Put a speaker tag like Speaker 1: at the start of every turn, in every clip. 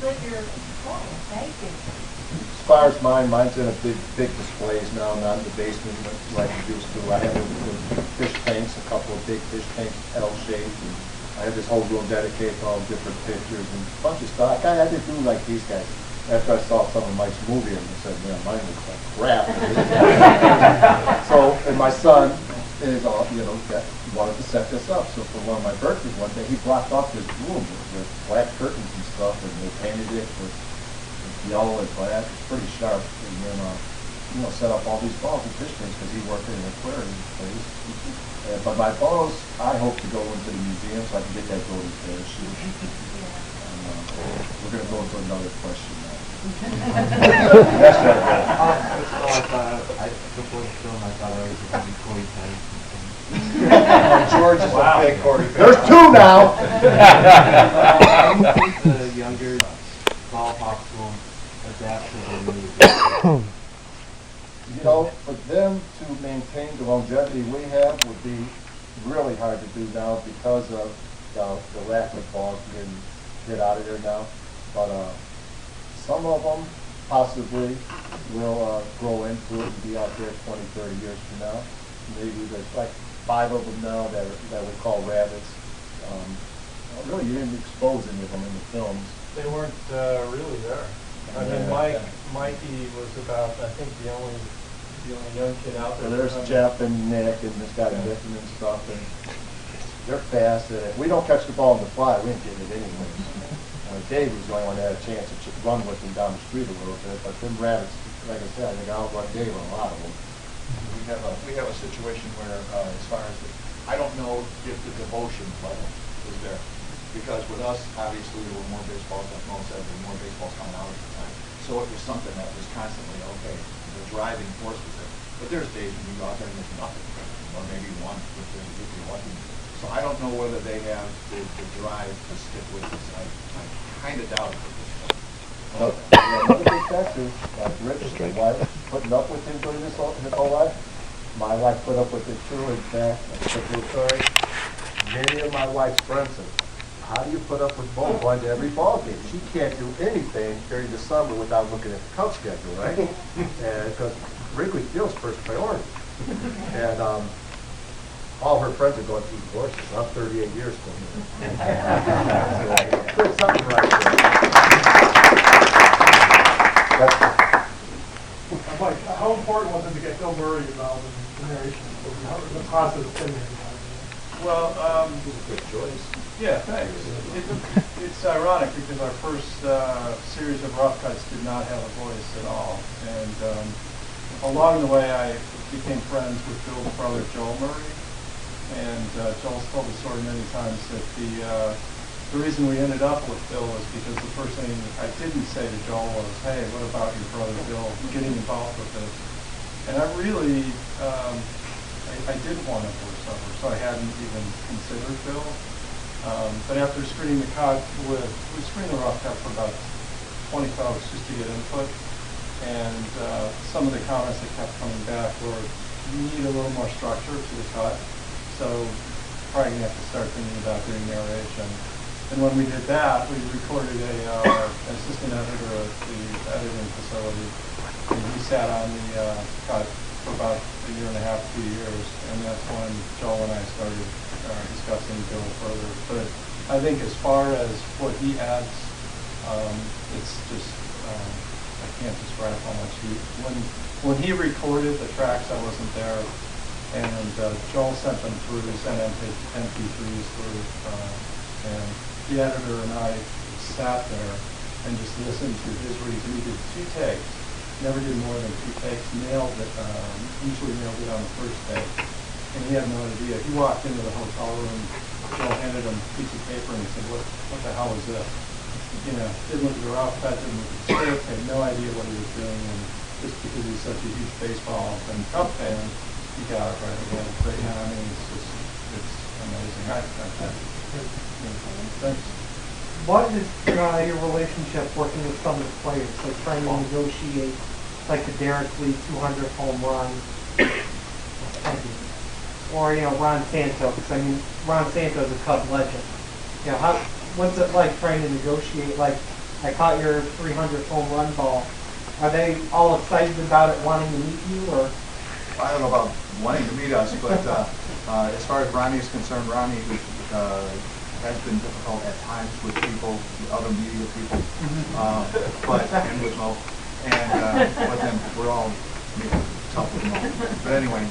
Speaker 1: Good, you're thank you.
Speaker 2: As far as mine's in a big displays now, not in the basement like I used to. I have fish tanks, a couple of big fish tanks, L-shaped. I have this whole room dedicated to all different pictures and a bunch of stuff. I did do like these guys. After I saw some of Mike's movie, and I said, man, mine looks like crap. So, and my son is, wanted to set this up. So for one of my birthdays one day, he blocked off his room with black curtains and stuff, and they painted it with yellow and black. It's pretty sharp. And then, set up all these balls and fish tanks because he worked in an aquarium place. But my balls, I hope to go into the museum so I can get that golden parachute. We're going to go into another question now. Yes, sir.
Speaker 3: Before the film, I thought I was going to be Corey
Speaker 2: George is a big Corey. There's two now.
Speaker 3: I think the younger Ballhawks will adapt to the new.
Speaker 2: For them to maintain the longevity we have would be really hard to do now because of the lack of balls getting hit out of there now. But some of them possibly will grow into it and be out there 20, 30 years from now. Maybe there's like 5 of them now that we call rabbits. Really, you didn't expose any of them in the films.
Speaker 4: They weren't really there. I mean, Mikey was about, I think, the only young kid out there.
Speaker 2: So there's Jeff and Nick and this guy Nick and stuff, and they're fast. And if we don't catch the ball in the fly, we ain't getting it anyway. Dave was the only one that had a chance to run with him down the street a little bit, but them rabbits, like I said, I think I'll run Dave on a lot of them.
Speaker 5: We have a situation where, as far as I don't know if the devotion level is there, because with us, obviously, there were more baseballs, like Mo said, there were more baseballs coming out at the time. So it was something that was constantly okay. The driving force was there. But there's days when you go out there and there's nothing, or maybe one if you're lucky. So I don't know whether they have the drive to stick with this. I kind of doubt it at this point.
Speaker 2: Another big factor, like Rich, my wife, putting up with him during his whole life. My wife put up with it too. In fact, a particular story. Many of my wife's friends said, how do you put up with Bo going to every ball game? She can't do anything during the summer without looking at the coach schedule, right? And because Wrigley Field's first priority. And all her friends are going through courses. I'm 38 years still here. There's something right there.
Speaker 6: Mike, how important was it to get Bill Murray involved in the narration? The process of filming it?
Speaker 4: Well,
Speaker 2: Good choice.
Speaker 4: yeah, thanks. It's ironic because our first series of rough cuts did not have a voice at all. And along the way, I became friends with Bill's brother, Joel Murray. And Joel's told the story many times that the reason we ended up with Bill was because the first thing I didn't say to Joel was, hey, what about your brother Bill getting involved with this? And I really, I didn't want a voiceover, so I hadn't even considered Bill. But after screening the cut we screened the rough cut for about 20 folks just to get input. And some of the comments that kept coming back were, you need a little more structure to the cut. So probably gonna have to start thinking about doing narration. And when we did that, we recorded an assistant editor at the editing facility, and he sat on the cut for about a year and a half, 2 years, and that's when Joel and I started discussing Bill further. But I think as far as what he adds, it's just I can't describe how much when he recorded the tracks, I wasn't there. And Joel sent them through, he sent MP3s through, and the editor and I sat there and just listened to his reads. We did 2 takes, never did more than 2 takes, nailed it, usually nailed it on the first take. And he had no idea. He walked into the hotel room, Joel handed him a piece of paper and he said, what the hell is this? Didn't look at the rough cut, didn't look at the script, had no idea what he was doing, and just because he's such a huge baseball and Cub fan, he got it right away. But I mean, it's amazing. Thanks.
Speaker 6: What is your relationship working with some of the players, like trying to negotiate, like the Derek Lee 200 home run, or Ron Santo? Because I mean, Ron Santo is a Cub legend. What's it like trying to negotiate, like I caught your 300th home run ball. Are they all excited about it, wanting to meet you, or?
Speaker 5: I don't know about wanting to meet us, but as far as Ronnie is concerned, Ronnie has been difficult at times with people, with other media people, and with Mo, but then we're all tough with Mo. But anyway,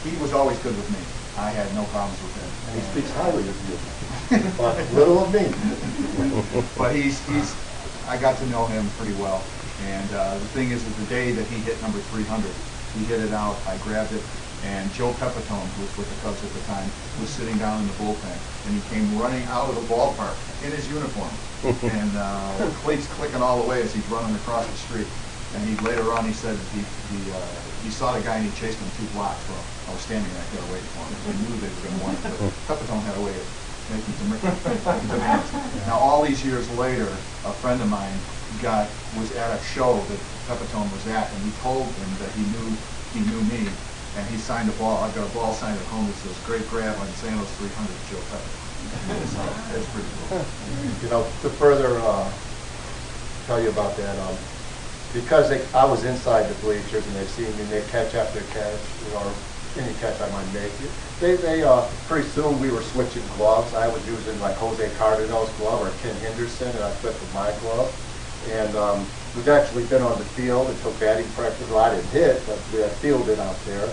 Speaker 5: he was always good with me. I had no problems with him.
Speaker 2: And he speaks highly of you, but little of me.
Speaker 5: But I got to know him pretty well. And the thing is that the day that he hit number 300, he hit it out, I grabbed it, and Joe Pepitone, who was with the Cubs at the time, was sitting down in the bullpen, and he came running out of the ballpark in his uniform, and cleats clicking all the way as he's running across the street. And later on he said that he saw the guy and he chased him 2 blocks. Well, I was standing right there waiting for him. He knew they were going to want it, but Pepitone had a way of making some demands. Now all these years later, a friend of mine was at a show that Pepitone was at, and he told him that he knew me, and he signed a ball. I've got a ball signed at home that says "Great grab on St. Louis 300, Joe Pepitone." So that's pretty cool.
Speaker 2: You know, to further tell you about that, because I was inside the bleachers and they've seen me make catch after catch, or any catch I might make. They pretty soon we were switching gloves. I was using like Jose Cardinal's glove or Ken Henderson, and I flipped with my glove. And we've actually been on the field and took batting practice. Well, I didn't hit, but we had fielded out there.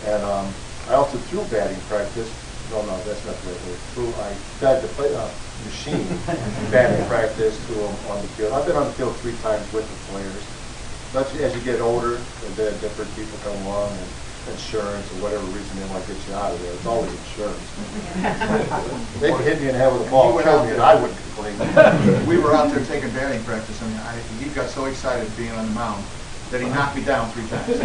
Speaker 2: And I also threw batting practice. No, that's not the right word. I fed the machine batting practice to them on the field. I've been on the field 3 times with the players. But as you get older, and then different people come along, and insurance or whatever reason they want to get you out of there, it's always insurance. They could hit me in the head with a ball, kill me, and I wouldn't complain.
Speaker 5: We were out there taking batting practice. I mean, he got so excited being on the mound that he knocked me down 3 times.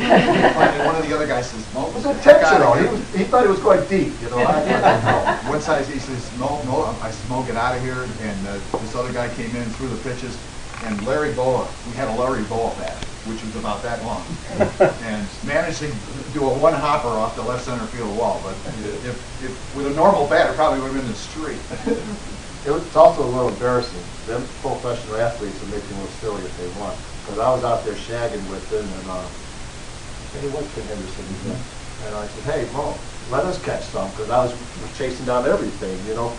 Speaker 5: Finally, one of the other guys says, "Mo,
Speaker 2: It was intentional. He thought it was going deep, you know. I didn't know.
Speaker 5: One side he says, Mo, I said, "Mo, get out of here." And this other guy came in, threw the pitches, and Larry Boa, we had a Larry Boa bat, which was about that long, and managed to do a 1-hopper off the left center field wall. But if with a normal bat, it probably would have been in the street.
Speaker 2: It's also a little embarrassing. Them professional athletes will make you look silly if they want. Because I was out there shagging with them, and hey, what's Ken Henderson? And I said, "Hey, Mo, let us catch some," because I was chasing down everything, you know.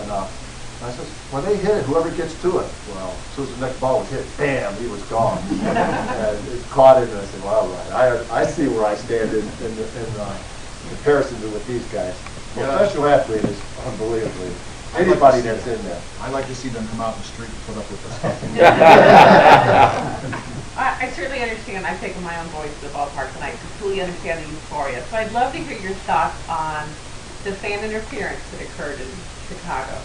Speaker 2: And I said, when they hit it, whoever gets to it. Well, as soon as the next ball was hit, bam, he was gone. And it caught it, and I said, "Well, all right, I see where I stand in comparison to with these guys." Professional athlete is unbelievably. Anybody that's in there.
Speaker 5: I'd like to see them come out in the street and put up with this.
Speaker 7: I certainly understand. I've taken my own boys to the ballpark, and I completely understand the euphoria. So I'd love to hear your thoughts on the fan interference that occurred in Chicago.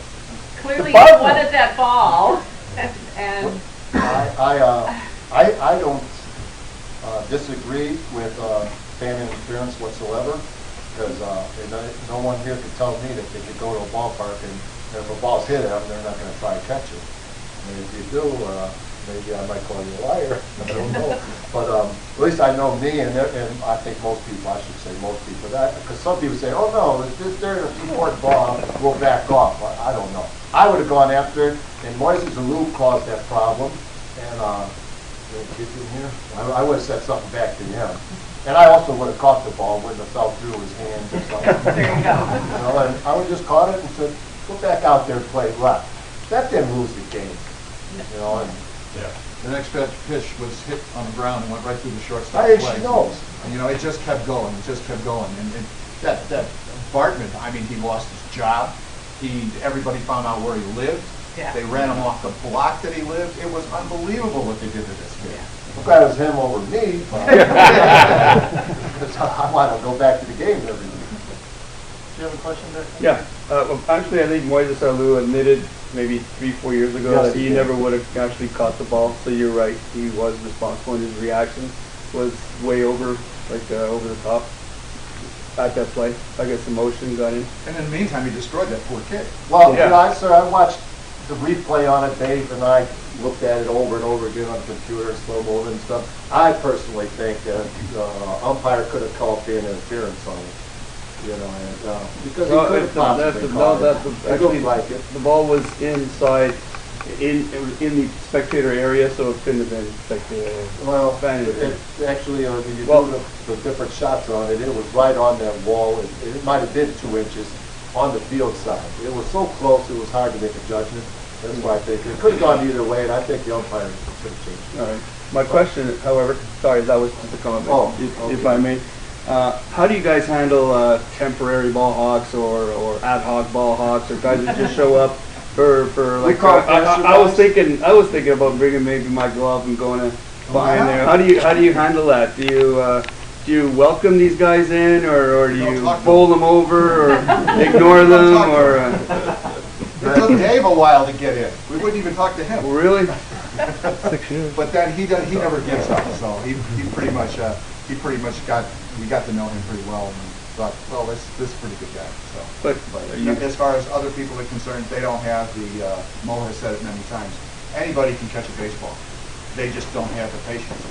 Speaker 7: Clearly, you wanted that ball, and
Speaker 2: I don't disagree with fan interference whatsoever, because no one here could tell me that they could go to a ballpark and if a ball's hit at them, they're not going to try to catch it. And if you do, maybe I might call you a liar. I don't know. But at least I know me, and I think most people, I should say most people, because some people say, "Oh no, they're an important ball, we'll back off." I don't know. I would have gone after it, and Moises Alou caused that problem, and get in here. I would have said something back to him. And I also would have caught the ball, wouldn't have fell through his hands or something.
Speaker 7: there you go.
Speaker 2: You know, and I would have just caught it and said, "Go back out there and play left." That didn't lose the game. You know, and
Speaker 5: The next pitch was hit on the ground and went right through the shortstop's
Speaker 2: I
Speaker 5: legs.
Speaker 2: know.
Speaker 5: And you know, it just kept going. It just kept going. And that Bartman, I mean, he lost his job. Everybody found out where he lived.
Speaker 7: Yeah.
Speaker 5: They ran him off the block that he lived. It was unbelievable what they did to this kid.
Speaker 2: I'm glad it was him over me. Because I want to go back to the game every week. Do you have a question there?
Speaker 8: Yeah. Well, actually, I think Moises Alou admitted maybe 3-4 years ago
Speaker 2: Yes,
Speaker 8: that he
Speaker 2: he did.
Speaker 8: never would have actually caught the ball. So you're right. He was responsible, and his reaction was way over the top at that play. I guess emotion got in.
Speaker 5: And in the meantime, he destroyed that poor kid.
Speaker 2: Well,
Speaker 8: Yeah.
Speaker 2: you know, sir, I watched the replay on it, Dave, and I looked at it over and over again on the computer, slow motion and stuff. I personally think that the umpire could have called the interference on it. You know, and, because he could have possibly called it. It looked like it.
Speaker 8: The ball was inside in the spectator area, so it couldn't have been spectator.
Speaker 2: Well,
Speaker 8: Fan interference.
Speaker 2: actually, when you
Speaker 8: Well-
Speaker 2: do the different shots on it, it was right on that wall. It might have been 2 inches on the field side. It was so close, it was hard to make a judgment. That's why I think it could have gone either way, and I think the umpire should have changed it.
Speaker 8: All right. My question, however, sorry, that was just a comment,
Speaker 2: Oh,
Speaker 8: if
Speaker 2: okay.
Speaker 8: I may. How do you guys handle temporary ball hawks or ad hoc ball hawks or guys that just show up for
Speaker 2: We
Speaker 8: like?
Speaker 2: call it
Speaker 8: I was thinking about bringing maybe my glove and going behind there. How do you handle that? Do you welcome these guys in or do
Speaker 5: Don't
Speaker 8: you
Speaker 5: talk to
Speaker 8: bowl them over or ignore them
Speaker 5: talk to
Speaker 8: or?
Speaker 5: It took Dave a while to get in. We wouldn't even talk to him.
Speaker 8: Really?
Speaker 5: But then he never gives up, so he pretty much we got to know him pretty well and thought, well, this is a pretty good guy. So,
Speaker 8: But
Speaker 5: as far as other people are concerned, they don't have the, Moe has said it many times, anybody can catch a baseball. They just don't have the patience.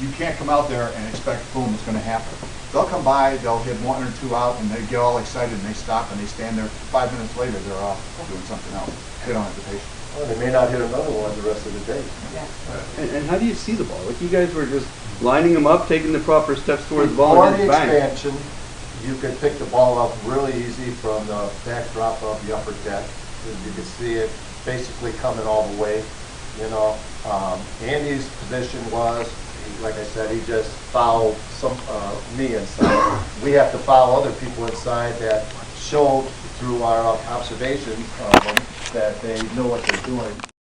Speaker 5: You can't come out there and expect, boom, it's gonna happen. They'll come by, they'll hit 1 or 2 out, and they get all excited, and they stop, and they stand there. 5 minutes later, they're off doing something else. They don't have the patience.
Speaker 2: Well, they may not hit another one the rest of the day.
Speaker 8: and how do you see the ball? Like you guys were just lining them up, taking the proper steps towards the ball,
Speaker 2: Before
Speaker 8: and
Speaker 2: the
Speaker 8: just bang.
Speaker 2: expansion, you could pick the ball up really easy from the backdrop of the upper deck. You could see it basically coming all the way, you know. Andy's position was, like I said, he just fouled me inside. We have to foul other people inside that showed through our observation of them that they know what they're doing.